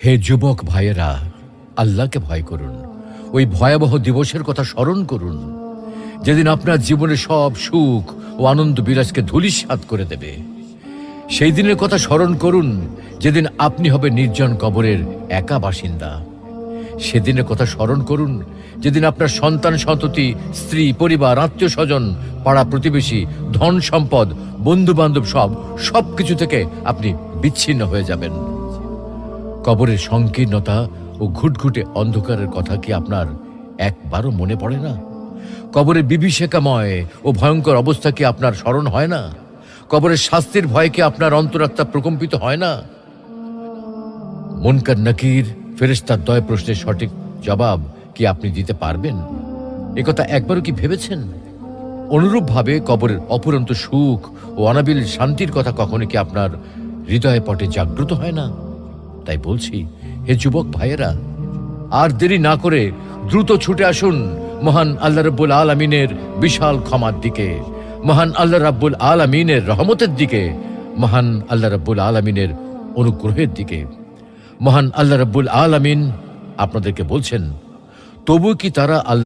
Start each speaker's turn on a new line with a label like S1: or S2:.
S1: হে যুবক ভাইয়েরা, আল্লাহকে ভয় করুন। ওই ভয়াবহ দিবসের কথা স্মরণ করুন, যেদিন আপনার জীবনের সব সুখ ও আনন্দ বিলাসকে ধূলিসাৎ করে দেবে। সেই দিনের কথা স্মরণ করুন, যেদিন আপনি হবে নির্জন কবরের একা বাসিন্দা। সেদিনের কথা স্মরণ করুন, যেদিন আপনার সন্তান সন্ততি, স্ত্রী, পরিবার, আত্মীয় স্বজন, পাড়া প্রতিবেশী, ধন সম্পদ, বন্ধু বান্ধব সব কিছু থেকে আপনি বিচ্ছিন্ন হয়ে যাবেন। কবরের সংকীর্ণতা ও ঘুটঘুটে অন্ধকারের কথা কি আপনার একবারও মনে পড়ে না? কবরের বিভীষিকাময় ও ভয়ঙ্কর অবস্থা কি আপনার স্মরণ হয় না? কবরের শাস্তির ভয় কি আপনার অন্তরাত্মা প্রকম্পিত হয় না? মুনকার নাকির ফেরেশতার দয় প্রশ্নের সঠিক জবাব কি আপনি দিতে পারবেন? একথা একবারও কি ভেবেছেন? অনুরূপভাবে কবরের অপুরন্ত সুখ ও অনাবিল শান্তির কথা কখনো কি আপনার হৃদয় পটে জাগ্রত হয় না? তাই বলছি, হে যুবক ভাইয়েরা, আর দেরি না করে দ্রুত ছুটে আসুন মহান আল্লাহ রাব্বুল আলামিনের বিশাল ক্ষমার দিকে, মহান আল্লাহ রাব্বুল আলামিনের রহমতের দিকে, মহান আল্লাহ রাব্বুল আলামিনের অনুগ্রহের দিকে। মহান আল্লাহ রাব্বুল আলামিন আপনাদেরকে বলছেন, তবু কি তারা